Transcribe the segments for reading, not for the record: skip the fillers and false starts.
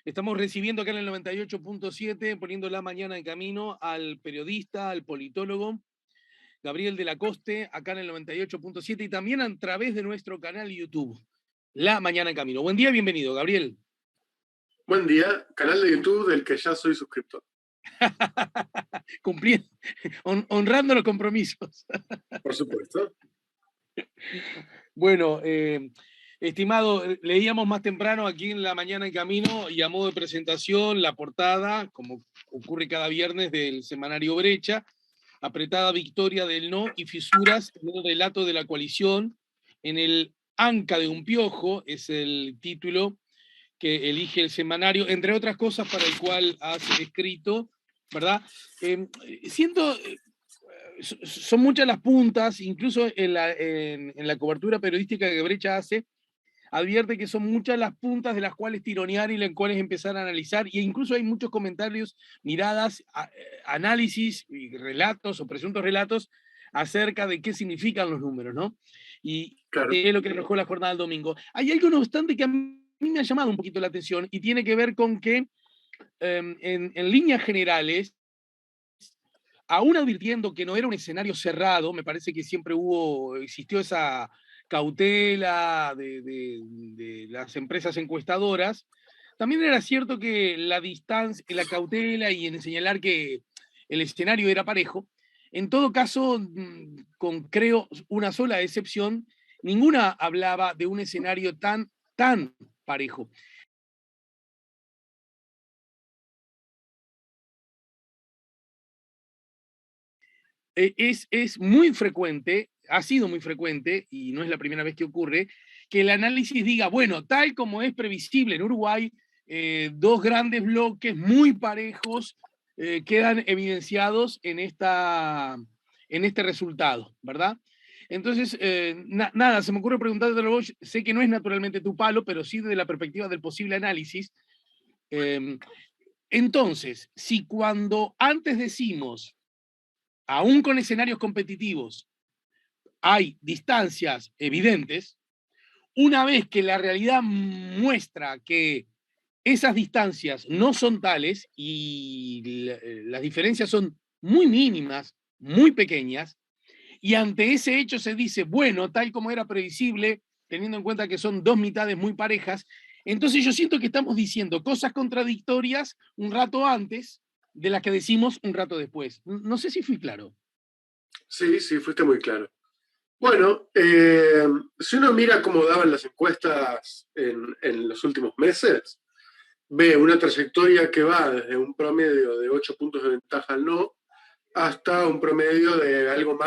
Estamos recibiendo acá en el 98.7, poniendo la mañana en camino al periodista, al politólogo, Gabriel de la Coste, acá en el 98.7 y también a través de nuestro canal YouTube, La Mañana en Camino. Buen día, bienvenido, Gabriel. Buen día, canal de YouTube del que ya soy suscriptor. Cumpliendo, honrando los compromisos. Por supuesto. Bueno, estimado, leíamos más temprano aquí en La Mañana en Camino y a modo de presentación la portada, como ocurre cada viernes, del semanario Brecha, apretada victoria del no y fisuras en el relato de la coalición, en el anca de un piojo, es el título que elige el semanario, entre otras cosas para el cual has escrito, ¿verdad? Siento, son muchas las puntas, incluso en la cobertura periodística que Brecha hace, advierte que son muchas las puntas de las cuales tironear y las cuales empezar a analizar, e incluso hay muchos comentarios, miradas, análisis y relatos o presuntos relatos acerca de qué significan los números, ¿no? Y Claro. qué es lo que arrojó la jornada del domingo. Hay algo, no obstante, que a mí me ha llamado un poquito la atención y tiene que ver con que en líneas generales, aún advirtiendo que no era un escenario cerrado, me parece que siempre existió esa cautela de las empresas encuestadoras, también era cierto que la distancia, la cautela y en señalar que el escenario era parejo, en todo caso, con creo una sola excepción, ninguna hablaba de un escenario tan parejo. Es muy frecuente, ha sido muy frecuente, y no es la primera vez que ocurre, que el análisis diga, bueno, tal como es previsible en Uruguay, dos grandes bloques muy parejos quedan evidenciados en este resultado, ¿verdad? Entonces, nada, se me ocurre preguntártelo vos, sé que no es naturalmente tu palo, pero sí desde la perspectiva del posible análisis. Entonces, si cuando antes decimos aún con escenarios competitivos, hay distancias evidentes, una vez que la realidad muestra que esas distancias no son tales y las diferencias son muy mínimas, muy pequeñas, y ante ese hecho se dice, bueno, tal como era previsible, teniendo en cuenta que son dos mitades muy parejas, entonces yo siento que estamos diciendo cosas contradictorias un rato antes de las que decimos un rato después. No sé si fui claro. Sí, sí, fuiste muy claro. Bueno, si uno mira cómo daban las encuestas en los últimos meses, ve una trayectoria que va desde un promedio de 8 puntos de ventaja al no hasta un promedio de algo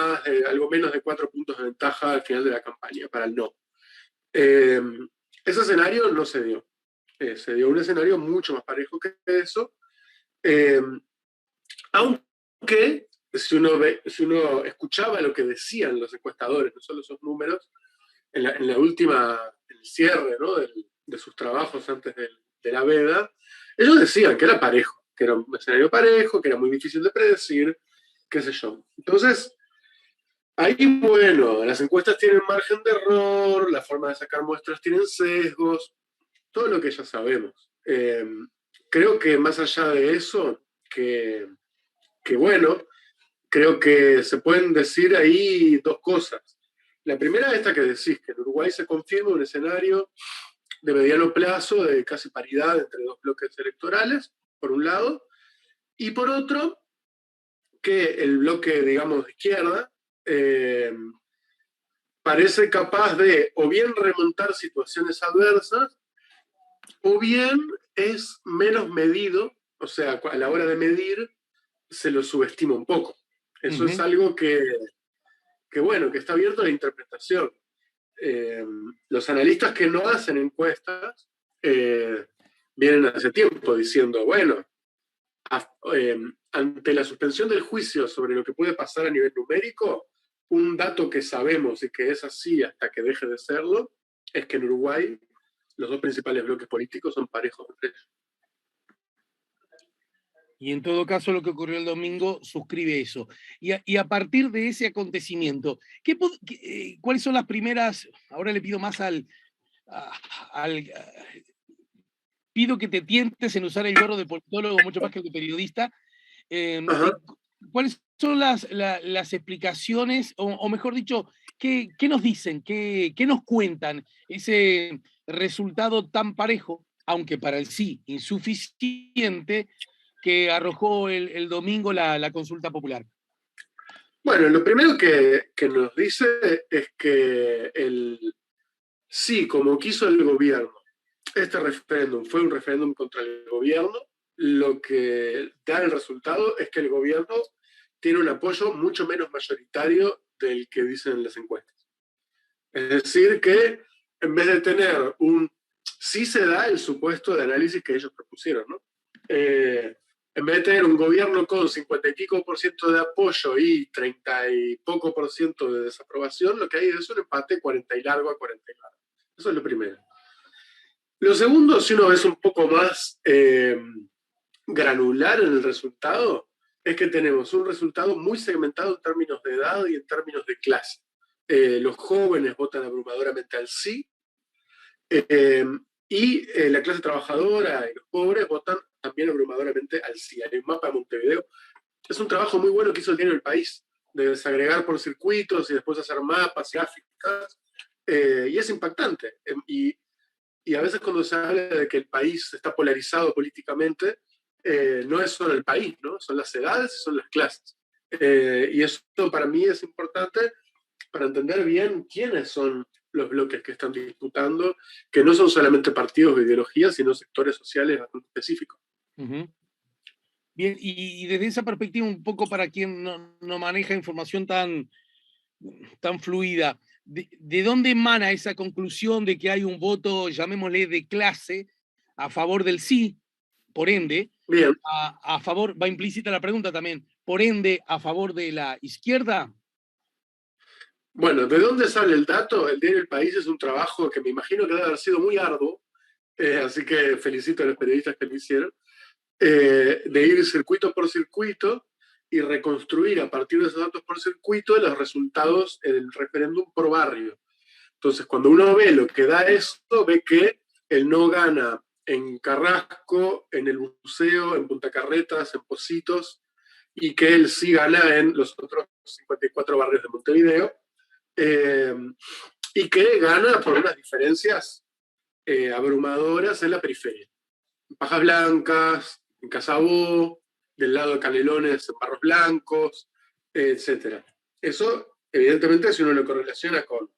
menos de 4 puntos de ventaja al final de la campaña para el no. Eh, Ese escenario no se dio. Se dio un escenario mucho más parejo que eso. Eh, Aunque si uno escuchaba lo que decían los encuestadores, no solo esos números, en la última, el cierre, ¿no? De sus trabajos antes de la veda, ellos decían que era parejo, que era un escenario parejo, que era muy difícil de predecir, qué sé yo. Entonces, ahí, bueno, las encuestas tienen margen de error, la forma de sacar muestras tienen sesgos, todo lo que ya sabemos. Creo que más allá de eso, que bueno, creo que se pueden decir ahí dos cosas. La primera es esta que decís, que en Uruguay se confirma un escenario de mediano plazo de casi paridad entre dos bloques electorales, por un lado, y por otro, que el bloque, digamos, de izquierda parece capaz de o bien remontar situaciones adversas, o bien es menos medido, o sea, a la hora de medir se lo subestima un poco. Eso es algo bueno, que está abierto a la interpretación. Los analistas que no hacen encuestas vienen hace tiempo diciendo, bueno, ante la suspensión del juicio sobre lo que puede pasar a nivel numérico, un dato que sabemos y que es así hasta que deje de serlo, es que en Uruguay los dos principales bloques políticos son parejos entre ellos. Y en todo caso, lo que ocurrió el domingo suscribe eso. Y a partir de ese acontecimiento, ¿cuáles son las primeras? Ahora le pido más al pido que te tientes en usar el gorro de politólogo mucho más que el de periodista. Ajá. ¿Cuáles son las explicaciones, o mejor dicho, qué nos dicen, qué nos cuentan ese resultado tan parejo, aunque para el sí insuficiente, que arrojó el domingo la consulta popular? Bueno, lo primero que nos dice es que sí, como quiso el gobierno, este referéndum fue un referéndum contra el gobierno, lo que da el resultado es que el gobierno tiene un apoyo mucho menos mayoritario del que dicen las encuestas. Es decir, que en vez de tener sí se da el supuesto de análisis que ellos propusieron, ¿no? En vez de tener un gobierno con 50 y pico por ciento de apoyo y 30 y poco por ciento de desaprobación, lo que hay es un empate 40 y largo a 40 y largo. Eso es lo primero. Lo segundo, si uno es un poco más granular en el resultado, es que tenemos un resultado muy segmentado en términos de edad y en términos de clase. Los jóvenes votan abrumadoramente al sí, y la clase trabajadora y los pobres votan también abrumadoramente al sí. Hay un mapa de Montevideo. Es un trabajo muy bueno que hizo el diario El País, de desagregar por circuitos y después hacer mapas, gráficas, y es impactante. Y a veces cuando se habla de que el país está polarizado políticamente, no es solo el país, ¿no? Son las edades y son las clases. Y eso para mí es importante para entender bien quiénes son los bloques que están disputando, que no son solamente partidos de ideología, sino sectores sociales bastante específicos. Uh-huh. Bien, y desde esa perspectiva, un poco para quien no maneja información tan fluida, ¿de dónde emana esa conclusión de que hay un voto, llamémosle, de clase a favor del sí, por ende, Bien, a favor, va implícita la pregunta también, por ende, a favor de la izquierda? bueno, ¿de dónde sale el dato? El diario El País es un trabajo que me imagino que debe haber sido muy arduo, así que felicito a los periodistas que lo hicieron, de ir circuito por circuito y reconstruir a partir de esos datos por circuito los resultados del referéndum por barrio. Entonces, cuando uno ve lo que da esto, ve que el no gana en Carrasco, en el Buceo, en Punta Carretas, en Pocitos, y que él sí gana en los otros 54 barrios de Montevideo, eh, y que gana por unas diferencias abrumadoras en la periferia. En Pajas Blancas, en Casabó, del lado de Canelones, en Barros Blancos, etc. Eso, evidentemente, si uno lo correlaciona con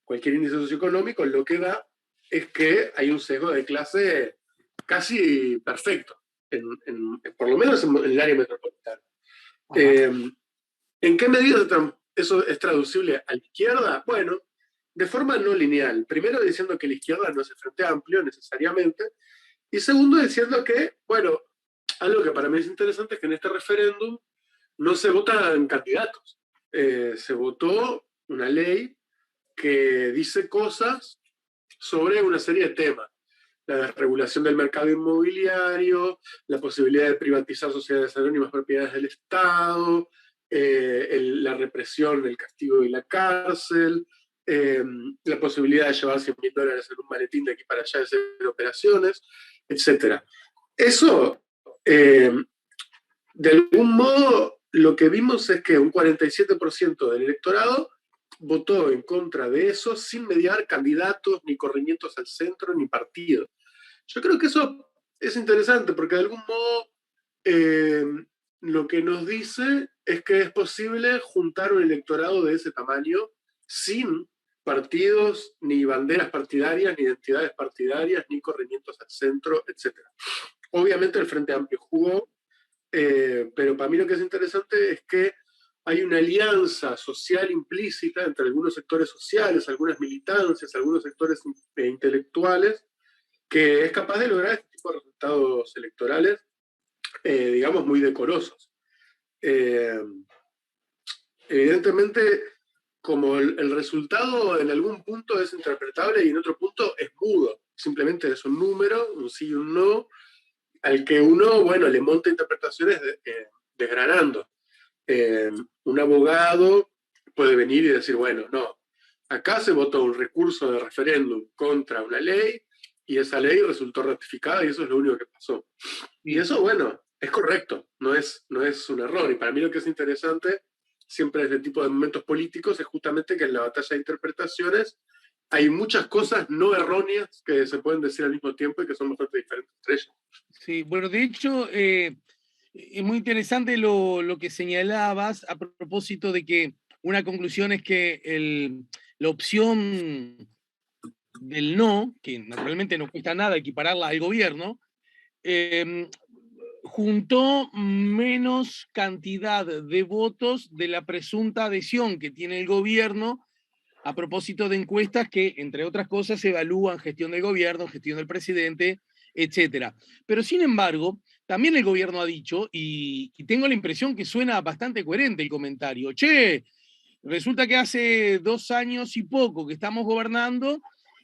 cualquier índice socioeconómico, lo que da es que hay un sesgo de clase casi perfecto, por lo menos en el área metropolitana. ¿En qué medida eso es traducible a la izquierda? Bueno, de forma no lineal. Primero diciendo que la izquierda no es el Frente Amplio necesariamente, y segundo diciendo que, bueno, algo que para mí es interesante es que en este referéndum no se votan candidatos. Se votó una ley que dice cosas sobre una serie de temas. La desregulación del mercado inmobiliario, la posibilidad de privatizar sociedades anónimas propiedades del Estado, la represión, el castigo y la cárcel, la posibilidad de llevar $100.000 en un maletín de aquí para allá, de hacer operaciones, etc. Eso, de algún modo, lo que vimos es que un 47% del electorado votó en contra de eso sin mediar candidatos, ni corrimientos al centro, ni partidos. Yo creo que eso es interesante porque de algún modo lo que nos dice es que es posible juntar un electorado de ese tamaño sin partidos, ni banderas partidarias, ni identidades partidarias, ni corrimientos al centro, etc. Obviamente el Frente Amplio jugó, pero para mí lo que es interesante es que hay una alianza social implícita entre algunos sectores sociales, algunas militancias, algunos sectores intelectuales, que es capaz de lograr este tipo de resultados electorales, digamos, muy decorosos. Evidentemente, como el resultado en algún punto es interpretable y en otro punto es mudo, simplemente es un número, un sí y un no, al que uno, bueno, le monta interpretaciones desgranando. Un abogado puede venir y decir, bueno, no, acá se votó un recurso de referéndum contra una ley y esa ley resultó ratificada y eso es lo único que pasó. Y eso, bueno, es correcto, no es un error. Y para mí lo que es interesante siempre en este tipo de momentos políticos es justamente que en la batalla de interpretaciones hay muchas cosas no erróneas que se pueden decir al mismo tiempo y que son bastante diferentes entre ellas. Sí, bueno, de hecho, es muy interesante lo que señalabas a propósito de que una conclusión es que la opción del no, que naturalmente no cuesta nada equipararla al gobierno, eh, juntó menos cantidad de votos de la presunta adhesión que tiene el gobierno a propósito de encuestas que, entre otras cosas, evalúan gestión del gobierno, gestión del presidente, etcétera. Pero, sin embargo, también el gobierno ha dicho, y tengo la impresión que suena bastante coherente el comentario, che, resulta que hace 2 años y poco que estamos gobernando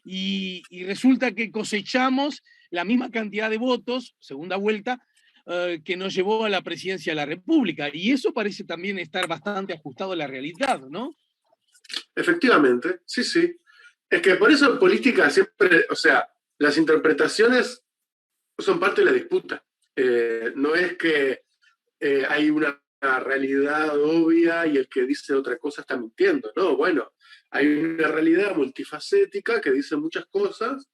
y resulta que cosechamos la misma cantidad de votos, segunda vuelta, que nos llevó a la presidencia de la República. Y eso parece también estar bastante ajustado a la realidad, ¿no? Efectivamente, sí, sí. Es que por eso en política siempre, o sea, las interpretaciones son parte de la disputa. No es que hay una realidad obvia y el que dice otra cosa está mintiendo, ¿no? Bueno, hay una realidad multifacética que dice muchas cosas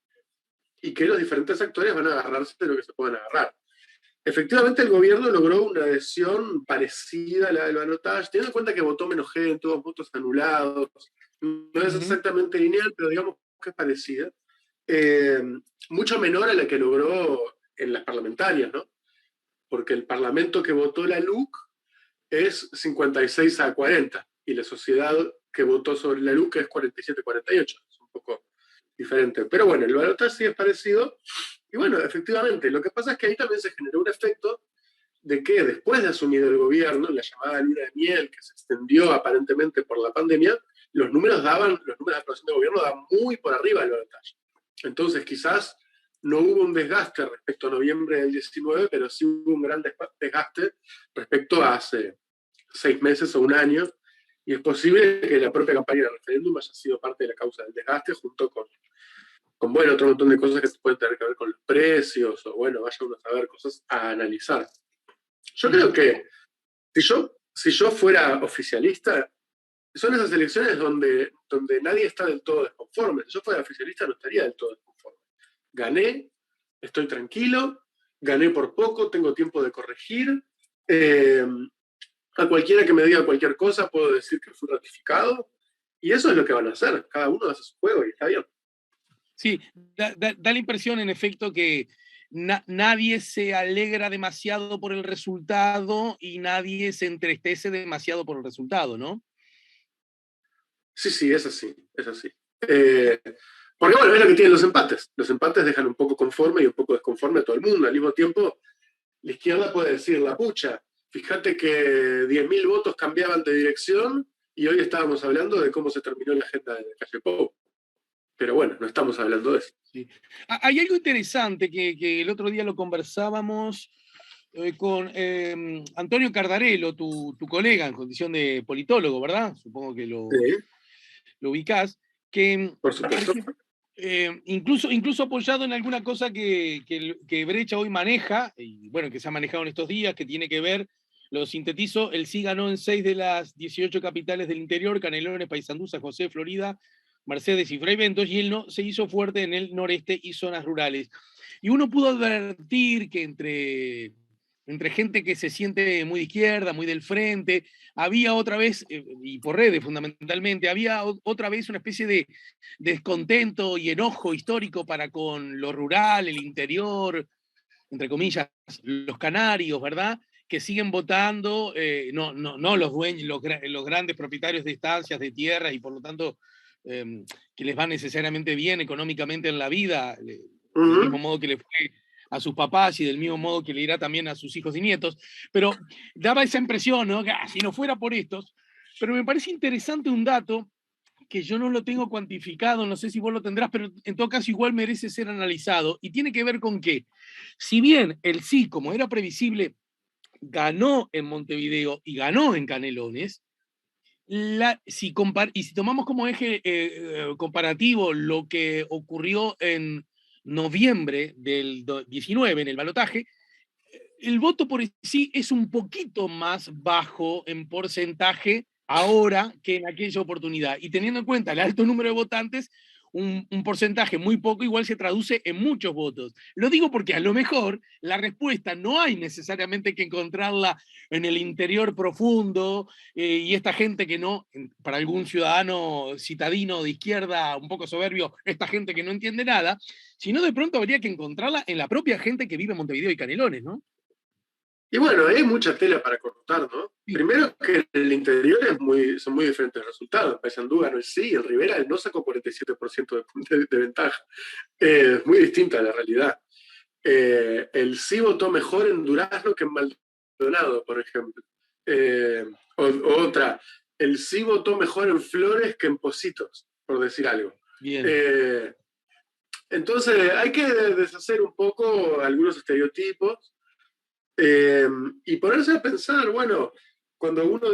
y que los diferentes actores van a agarrarse de lo que se puedan agarrar. Efectivamente, el gobierno logró una adhesión parecida a la del balotaje, teniendo en cuenta que votó menos gente, hubo votos anulados. No es exactamente lineal, pero digamos que es parecida. Eh, Mucho menor a la que logró en las parlamentarias, ¿no? Porque el parlamento que votó la LUC es 56-40 y la sociedad que votó sobre la LUC es 47-48. Es un poco diferente. Pero bueno, el balotaje sí es parecido. Y bueno, efectivamente, lo que pasa es que ahí también se generó un efecto de que después de asumir el gobierno, la llamada luna de miel, que se extendió aparentemente por la pandemia, los números de aprobación de gobierno daban muy por arriba del balotaje. Entonces, quizás no hubo un desgaste respecto a noviembre del 19, pero sí hubo un gran desgaste respecto a hace 6 meses o un año, y es posible que la propia campaña de referéndum haya sido parte de la causa del desgaste, junto con bueno, otro montón de cosas que pueden tener que ver con los precios, o bueno, vaya uno a saber cosas a analizar. Yo creo que si yo fuera oficialista, son esas elecciones donde nadie está del todo desconforme. Si yo fuera oficialista no estaría del todo desconforme. Gané, estoy tranquilo, gané por poco, tengo tiempo de corregir. A cualquiera que me diga cualquier cosa puedo decir que fui ratificado. Y eso es lo que van a hacer. Cada uno hace su juego y está bien. Sí, da la impresión, en efecto, que nadie se alegra demasiado por el resultado y nadie se entristece demasiado por el resultado, ¿no? Sí, sí, es así, es así. Porque bueno, es lo que tienen los empates. Los empates dejan un poco conforme y un poco desconforme a todo el mundo. Al mismo tiempo, la izquierda puede decir, la pucha, fíjate que 10.000 votos cambiaban de dirección y hoy estábamos hablando de cómo se terminó la agenda de Calle Pou. Pero bueno, no estamos hablando de eso. Sí. Hay algo interesante que el otro día lo conversábamos con Antonio Cardarello, tu colega en condición de politólogo, ¿verdad? Supongo que Sí, lo ubicás, que por supuesto. incluso apoyado en alguna cosa que Brecha hoy maneja, y bueno, que se ha manejado en estos días, que tiene que ver, lo sintetizo, él sí ganó en 6 de las 18 capitales del interior, Canelones, Paysandú, San José, Florida, Mercedes y Fray Bentos, y él no, se hizo fuerte en el noreste y zonas rurales. Y uno pudo advertir que entre gente que se siente muy de izquierda, muy del frente, había otra vez, y por redes fundamentalmente, había otra vez una especie de descontento y enojo histórico para con lo rural, el interior, entre comillas, los canarios, ¿verdad? Que siguen votando, no los dueños, los grandes propietarios de estancias, de tierras, y por lo tanto, que les va necesariamente bien económicamente en la vida, del mismo modo que le fue a sus papás y del mismo modo que le irá también a sus hijos y nietos, pero daba esa impresión, ¿no? Que si no fuera por estos, pero me parece interesante un dato que yo no lo tengo cuantificado, no sé si vos lo tendrás, pero en todo caso igual merece ser analizado, y tiene que ver con que, si bien el sí, como era previsible, ganó en Montevideo y ganó en Canelones, y si tomamos como eje comparativo lo que ocurrió en noviembre del 19, en el balotaje, el voto por sí es un poquito más bajo en porcentaje ahora que en aquella oportunidad. Y teniendo en cuenta el alto número de votantes, un porcentaje muy poco igual se traduce en muchos votos. Lo digo porque a lo mejor la respuesta no hay necesariamente que encontrarla en el interior profundo, y esta gente que no, para algún ciudadano citadino de izquierda un poco soberbio, esta gente que no entiende nada, sino de pronto habría que encontrarla en la propia gente que vive en Montevideo y Canelones, ¿no? Y bueno, hay mucha tela para cortar, ¿no? Sí. Primero que en el interior son muy diferentes resultados. Paysandú ganó el sí y el Rivera el no sacó 47% de ventaja. Es muy distinta la realidad. El sí votó mejor en Durazno que en Maldonado, por ejemplo. Otra, el sí votó mejor en Flores que en Pocitos, por decir algo. Bien. Entonces hay que deshacer un poco algunos estereotipos. Y ponerse a pensar, bueno, cuando uno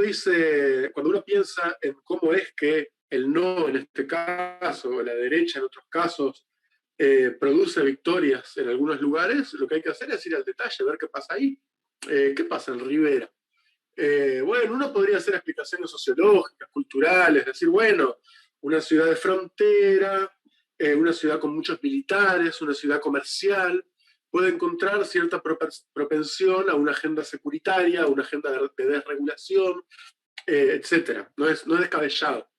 piensa en cómo es que el no en este caso, o la derecha en otros casos, produce victorias en algunos lugares, lo que hay que hacer es ir al detalle, ver qué pasa ahí. ¿Qué pasa en Rivera? Bueno, uno podría hacer explicaciones sociológicas, culturales, decir, bueno, una ciudad de frontera, una ciudad con muchos militares, una ciudad comercial, puede encontrar cierta propensión a una agenda securitaria, a una agenda de desregulación, etc. No es descabellado.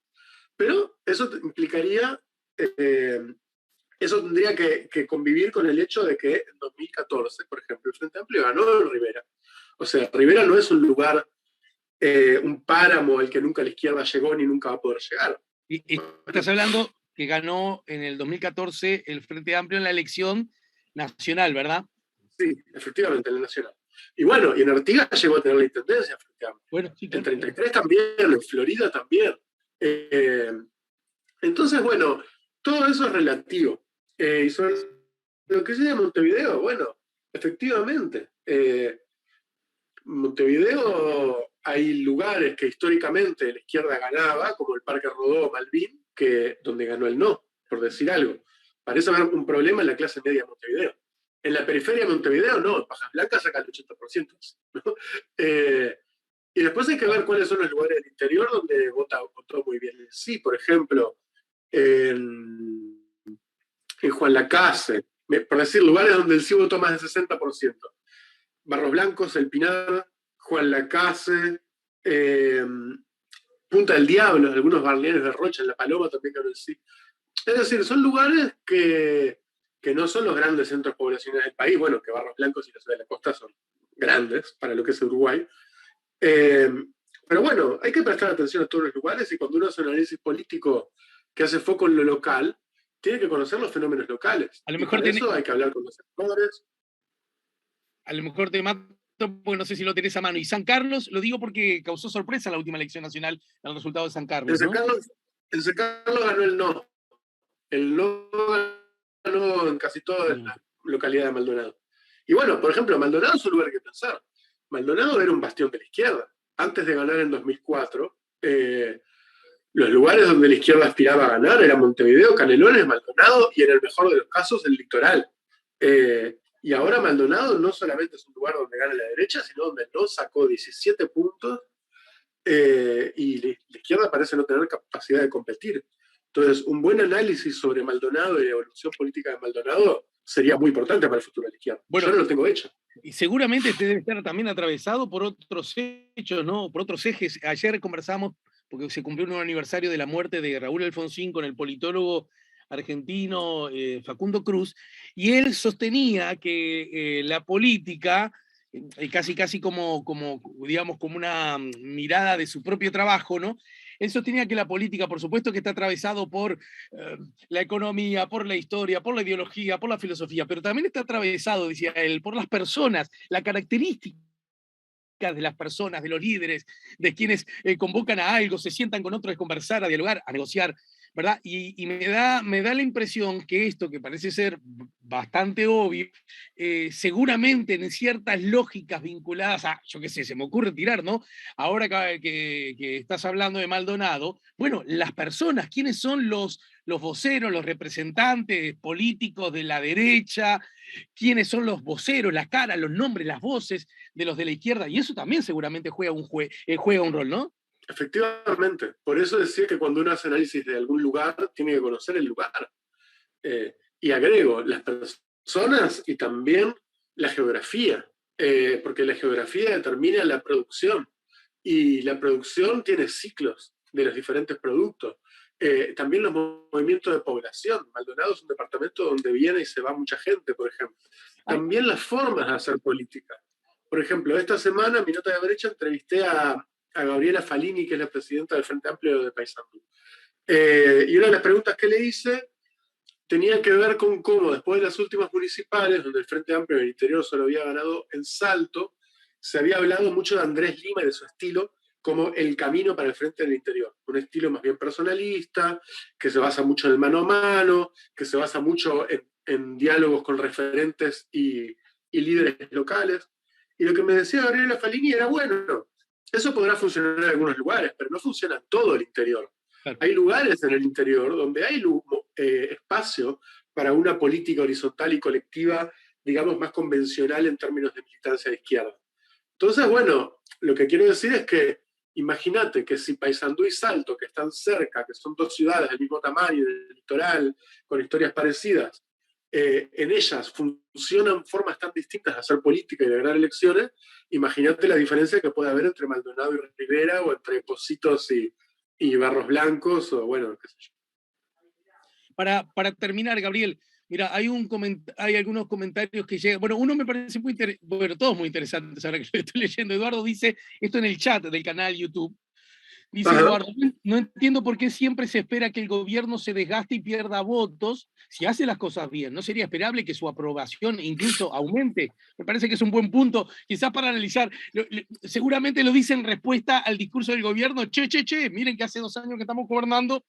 Pero eso implicaría, eso tendría que convivir con el hecho de que en 2014, por ejemplo, el Frente Amplio ganó en Rivera. O sea, Rivera no es un lugar, un páramo al que nunca la izquierda llegó ni nunca va a poder llegar. Y estás hablando que ganó en el 2014 el Frente Amplio en la elección nacional, ¿verdad? Sí, efectivamente, en la nacional. Y bueno, y en Artigas llegó a tener la intendencia Frente Amplio. Bueno, sí, claro. En 33 también, en Florida también. Entonces, bueno, todo eso es relativo. Y sobre lo que sea Montevideo, bueno, efectivamente, Montevideo hay lugares que históricamente la izquierda ganaba, como el Parque Rodó Malvin, donde ganó el no, por decir algo. Parece haber un problema en la clase media de Montevideo. En la periferia de Montevideo, no, Pajas Blancas saca el 80%. ¿No? Y después hay que ver cuáles son los lugares del interior donde votó muy bien el sí, por ejemplo, en Juan Lacase, por decir lugares donde el sí votó más del 60%. Barros Blancos, El Pinar, Juan Lacase, Punta del Diablo, algunos balnearios de Rocha, en La Paloma también ganó el sí. Es decir, son lugares que no son los grandes centros poblacionales del país, bueno, que Barros Blancos y la Ciudad de la Costa son grandes para lo que es Uruguay. Pero bueno, hay que prestar atención a todos los lugares y cuando uno hace un análisis político que hace foco en lo local, tiene que conocer los fenómenos locales. A lo mejor eso hay que hablar con los sectores. A lo mejor te mato porque no sé si lo tenés a mano. Y San Carlos, lo digo porque causó sorpresa la última elección nacional, el resultado de San Carlos. En San Carlos ganó el no. El no ganó en casi toda la localidad de Maldonado. Y bueno, por ejemplo, Maldonado es un lugar que pensar. Maldonado era un bastión de la izquierda. Antes de ganar en 2004, los lugares donde la izquierda aspiraba a ganar eran Montevideo, Canelones, Maldonado y en el mejor de los casos el Litoral. Y ahora Maldonado no solamente es un lugar donde gana la derecha, sino donde no sacó 17 puntos y la izquierda parece no tener capacidad de competir. Entonces, un buen análisis sobre Maldonado y la evolución política de Maldonado sería muy importante para el futuro de la izquierda. Bueno, yo no lo tengo hecho. Y seguramente este debe estar también atravesado por otros hechos, ¿no? Por otros ejes. Ayer conversamos, porque se cumplió un aniversario de la muerte de Raúl Alfonsín con el politólogo argentino Facundo Cruz, y él sostenía que la política, casi como, digamos, como una mirada de su propio trabajo, ¿no? Él sostenía que la política, por supuesto, que está atravesado por la economía, por la historia, por la ideología, por la filosofía, pero también está atravesado, decía él, por las personas, la característica de las personas, de los líderes, de quienes convocan a algo, se sientan con otros a conversar, a dialogar, a negociar, ¿verdad? Y me da la impresión que esto, que parece ser bastante obvio, seguramente en ciertas lógicas vinculadas a, yo qué sé, se me ocurre tirar, ¿no? Ahora que estás hablando de Maldonado, bueno, las personas, ¿quiénes son los los voceros, los representantes políticos de la derecha, quiénes son los voceros, la cara, los nombres, las voces de los de la izquierda, y eso también seguramente juega un rol, ¿no? Efectivamente. Por eso decía que cuando uno hace análisis de algún lugar, tiene que conocer el lugar. Y agrego las personas y también la geografía, porque la geografía determina la producción y la producción tiene ciclos de los diferentes productos. También los movimientos de población. Maldonado es un departamento donde viene y se va mucha gente, por ejemplo. También las formas de hacer política. Por ejemplo, esta semana, en mi nota de brecha, entrevisté a Gabriela Falini, que es la presidenta del Frente Amplio de Paysandú. Y una de las preguntas que le hice tenía que ver con cómo, después de las últimas municipales, donde el Frente Amplio del Interior solo había ganado en Salto, se había hablado mucho de Andrés Lima y de su estilo como el camino para el Frente del Interior. Un estilo más bien personalista, que se basa mucho en el mano a mano, que se basa mucho en diálogos con referentes y líderes locales. Y lo que me decía Gabriela Falini era, bueno, eso podrá funcionar en algunos lugares, pero no funciona en todo el interior. Claro. Hay lugares en el interior donde hay espacio para una política horizontal y colectiva, digamos, más convencional en términos de militancia de izquierda. Entonces, bueno, lo que quiero decir es que imagínate que si Paysandú y Salto, que están cerca, que son dos ciudades del mismo tamaño, del litoral, con historias parecidas, en ellas funcionan formas tan distintas de hacer política y de ganar elecciones, imagínate la diferencia que puede haber entre Maldonado y Rivera, o entre Pocitos y Barros Blancos, o bueno, qué sé yo. Para terminar, Gabriel, mira, hay algunos comentarios que llegan. Bueno, uno me parece muy interesante, bueno, todos muy interesantes ahora que lo estoy leyendo. Eduardo dice, esto en el chat del canal YouTube, dice Eduardo, no entiendo por qué siempre se espera que el gobierno se desgaste y pierda votos si hace las cosas bien. ¿No sería esperable que su aprobación incluso aumente? Me parece que es un buen punto, quizás para analizar. Seguramente lo dice en respuesta al discurso del gobierno, che, miren que hace 2 años que estamos gobernando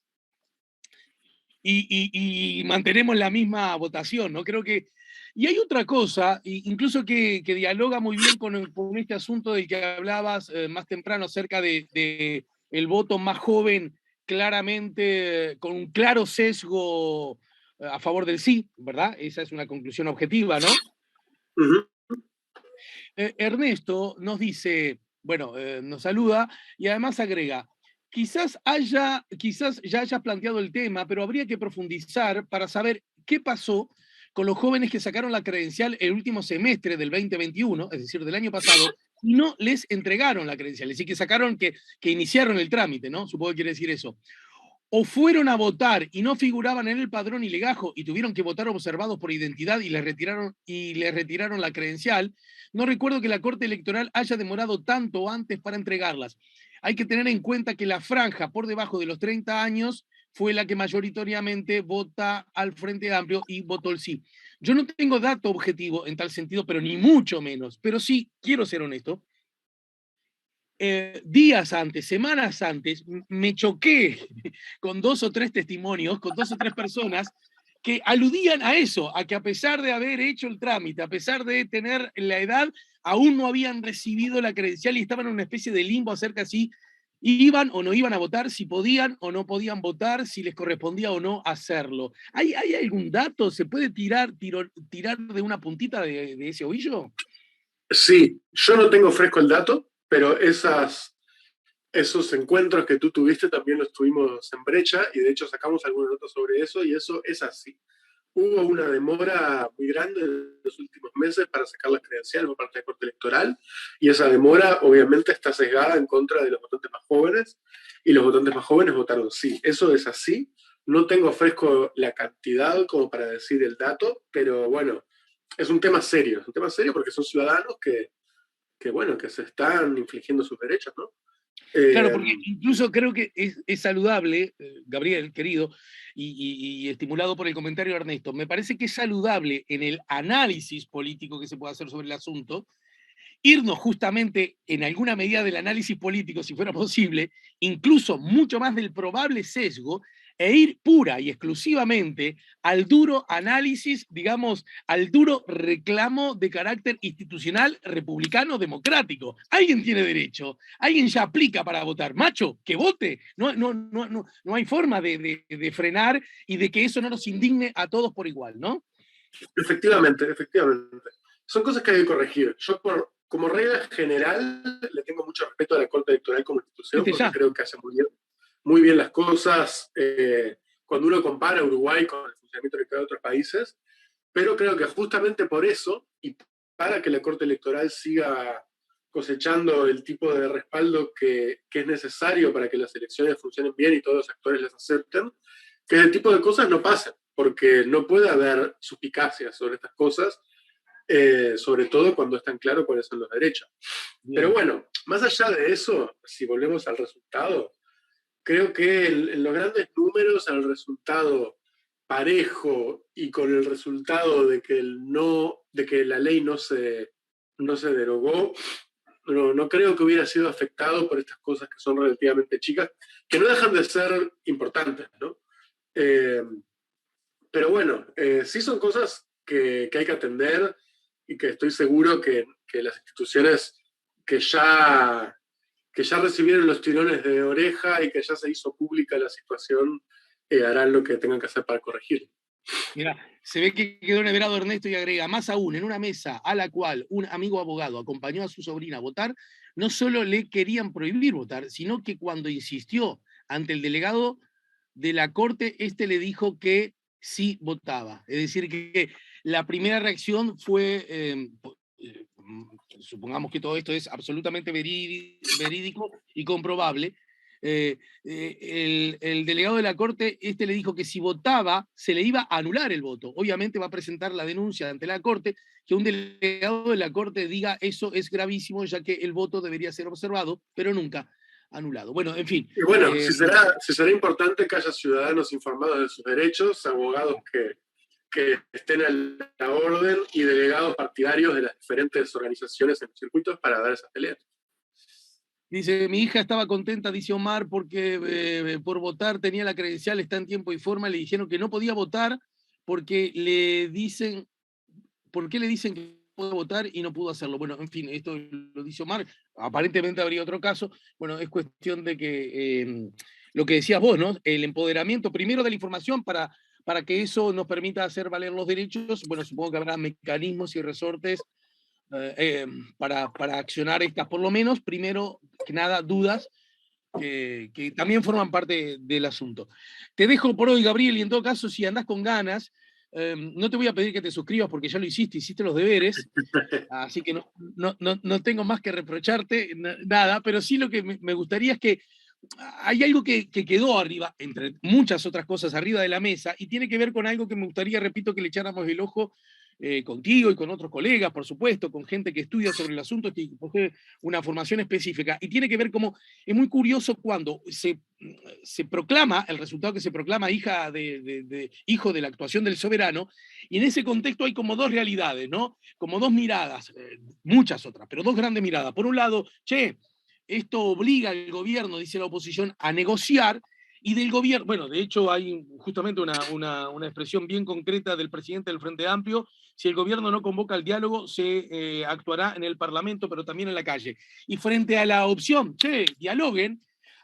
y mantenemos la misma votación, ¿no? Creo que... Y hay otra cosa, incluso que dialoga muy bien con este asunto del que hablabas más temprano acerca de el voto más joven, claramente con un claro sesgo a favor del sí, ¿verdad? Esa es una conclusión objetiva, ¿no? Ernesto nos dice, bueno, nos saluda y además agrega, quizás ya hayas planteado el tema, pero habría que profundizar para saber qué pasó con los jóvenes que sacaron la credencial el último semestre del 2021, es decir, del año pasado, y no les entregaron la credencial, es decir, que iniciaron el trámite, ¿no? Supongo que quiere decir eso. O fueron a votar y no figuraban en el padrón y legajo y tuvieron que votar observados por identidad y les retiraron la credencial. No recuerdo que la Corte Electoral haya demorado tanto antes para entregarlas. Hay que tener en cuenta que la franja por debajo de los 30 años fue la que mayoritariamente vota al Frente Amplio y votó el sí. Yo no tengo dato objetivo en tal sentido, pero ni mucho menos. Pero sí, quiero ser honesto, días antes, semanas antes, me choqué con 2 o 3 testimonios, con 2 o 3 personas que aludían a eso, a que a pesar de haber hecho el trámite, a pesar de tener la edad, aún no habían recibido la credencial y estaban en una especie de limbo acerca si iban o no iban a votar, si podían o no podían votar, si les correspondía o no hacerlo. ¿Hay algún dato? ¿Se puede tirar de una puntita de ese ovillo? Sí, yo no tengo fresco el dato, pero esos encuentros que tú tuviste también los tuvimos en brecha y de hecho sacamos algunas notas sobre eso y eso es así. Hubo una demora muy grande en los últimos meses para sacar las credenciales por parte de la Corte Electoral y esa demora obviamente está sesgada en contra de los votantes más jóvenes y los votantes más jóvenes votaron sí. Eso es así. No tengo fresco la cantidad como para decir el dato, pero bueno, es un tema serio porque son ciudadanos que se están infligiendo sus derechos, ¿no? Claro, porque incluso creo que es saludable, Gabriel, querido, y estimulado por el comentario de Ernesto, me parece que es saludable en el análisis político que se puede hacer sobre el asunto, irnos justamente en alguna medida del análisis político, si fuera posible, incluso mucho más del probable sesgo, e ir pura y exclusivamente al duro análisis, digamos, al duro reclamo de carácter institucional republicano democrático. Alguien tiene derecho, alguien ya aplica para votar. Macho, que vote. No hay forma de frenar y de que eso no nos indigne a todos por igual, ¿no? Efectivamente, efectivamente. Son cosas que hay que corregir. Yo, como regla general, le tengo mucho respeto a la Corte Electoral como institución, porque creo que hace muy bien las cosas cuando uno compara Uruguay con el funcionamiento electoral de otros países, pero creo que justamente por eso, y para que la Corte Electoral siga cosechando el tipo de respaldo que es necesario para que las elecciones funcionen bien y todos los actores las acepten, que ese tipo de cosas no pasen, porque no puede haber suspicacias sobre estas cosas, sobre todo cuando están claros cuáles son los derechos. Bien. Pero bueno, más allá de eso, si volvemos al resultado, creo que en los grandes números, el resultado parejo y con el resultado de que la ley no se derogó, no creo que hubiera sido afectado por estas cosas que son relativamente chicas, que no dejan de ser importantes, ¿no? Pero bueno, sí son cosas que hay que atender y que estoy seguro que las instituciones que ya recibieron los tirones de oreja y que ya se hizo pública la situación, harán lo que tengan que hacer para corregir. Mira, se ve que quedó enhebrado Ernesto y agrega, más aún, en una mesa a la cual un amigo abogado acompañó a su sobrina a votar, no solo le querían prohibir votar, sino que cuando insistió ante el delegado de la corte, este le dijo que sí votaba. Es decir, que la primera reacción fue, supongamos que todo esto es absolutamente verídico y comprobable, el delegado de la corte le dijo que si votaba se le iba a anular el voto. Obviamente va a presentar la denuncia ante la corte, que un delegado de la corte diga eso es gravísimo, ya que el voto debería ser observado, pero nunca anulado. Bueno, en fin. Y bueno, si será importante que haya ciudadanos informados de sus derechos, abogados que estén a la orden y delegados partidarios de las diferentes organizaciones en los circuitos para dar esas peleas. Dice, mi hija estaba contenta, dice Omar, porque por votar tenía la credencial, está en tiempo y forma, le dijeron que no podía votar porque le dicen, ¿por qué le dicen que puede votar y no pudo hacerlo? Bueno, en fin, esto lo dice Omar, aparentemente habría otro caso, bueno, es cuestión de que, lo que decías vos, ¿no? El empoderamiento primero de la información para que eso nos permita hacer valer los derechos, bueno, supongo que habrá mecanismos y resortes para accionar estas, por lo menos, primero que nada, dudas que también forman parte del asunto. Te dejo por hoy, Gabriel, y en todo caso, si andás con ganas, no te voy a pedir que te suscribas porque ya lo hiciste los deberes, así que no tengo más que reprocharte, nada, pero sí lo que me gustaría es que hay algo que quedó arriba, entre muchas otras cosas, arriba de la mesa, y tiene que ver con algo que me gustaría, repito, que le echáramos el ojo contigo y con otros colegas, por supuesto, con gente que estudia sobre el asunto, que posee una formación específica, y tiene que ver como, es muy curioso cuando se proclama, el resultado que se proclama hijo de la actuación del soberano, y en ese contexto hay como dos realidades, ¿no? Como dos miradas, muchas otras, pero dos grandes miradas. Por un lado, esto obliga al gobierno, dice la oposición, a negociar, y del gobierno, bueno, de hecho hay justamente una expresión bien concreta del presidente del Frente Amplio: si el gobierno no convoca al diálogo, se actuará en el Parlamento, pero también en la calle. Y frente a la opción, dialoguen,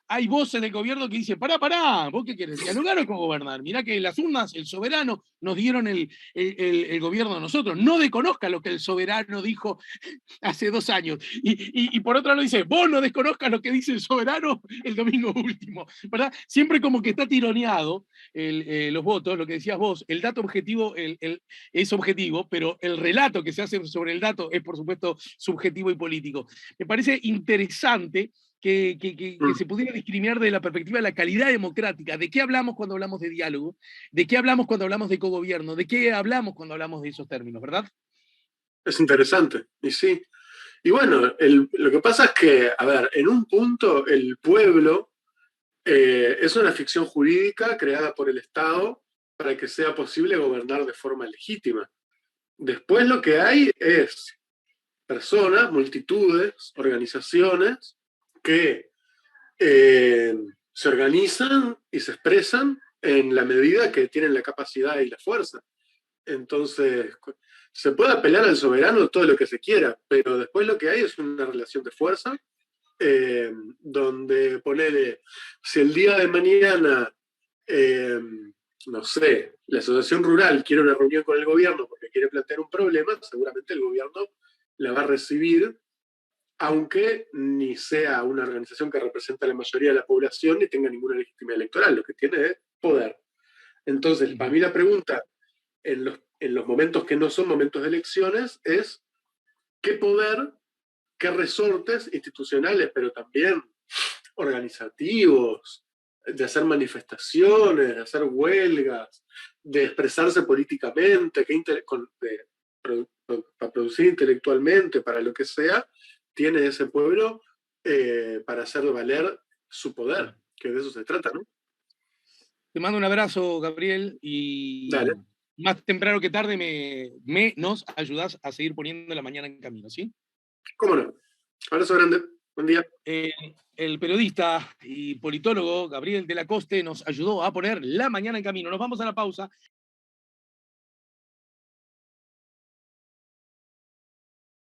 hay voces del gobierno que dicen, pará, ¿vos qué querés? ¿Dialogar o gobernar? Mirá que las urnas, el soberano, nos dieron el gobierno a nosotros. No desconozca lo que el soberano dijo hace 2 años. Y por otro lado dice, vos no desconozcas lo que dice el soberano el domingo último, ¿verdad? Siempre como que está tironeado los votos, lo que decías vos, el dato objetivo es objetivo, pero el relato que se hace sobre el dato es, por supuesto, subjetivo y político. Me parece interesante que se pudiera discriminar desde la perspectiva de la calidad democrática. ¿De qué hablamos cuando hablamos de diálogo? ¿De qué hablamos cuando hablamos de cogobierno? ¿De qué hablamos cuando hablamos de esos términos, verdad? Es interesante, y sí. Y bueno, lo que pasa es que, a ver, en un punto el pueblo es una ficción jurídica creada por el Estado para que sea posible gobernar de forma legítima. Después lo que hay es personas, multitudes, organizaciones que se organizan y se expresan en la medida que tienen la capacidad y la fuerza. Entonces, se puede apelar al soberano todo lo que se quiera, pero después lo que hay es una relación de fuerza, donde ponele, si el día de mañana, eh, no sé, la asociación rural quiere una reunión con el gobierno porque quiere plantear un problema, seguramente el gobierno la va a recibir, aunque ni sea una organización que representa a la mayoría de la población ni tenga ninguna legitimidad electoral, lo que tiene es poder. Entonces, para mí la pregunta en los momentos que no son momentos de elecciones es qué poder, qué resortes institucionales, pero también organizativos, de hacer manifestaciones, de hacer huelgas, de expresarse políticamente, para producir intelectualmente, para lo que sea, tiene ese pueblo, para hacer valer su poder, que de eso se trata, ¿no? Te mando un abrazo, Gabriel, y Dale, más temprano que tarde nos ayudás a seguir poniendo la mañana en camino, ¿sí? cómo no. Abrazo grande, buen día. Eh, el periodista y politólogo Gabriel de la Coste nos ayudó a poner la mañana en camino. Nos vamos a la pausa.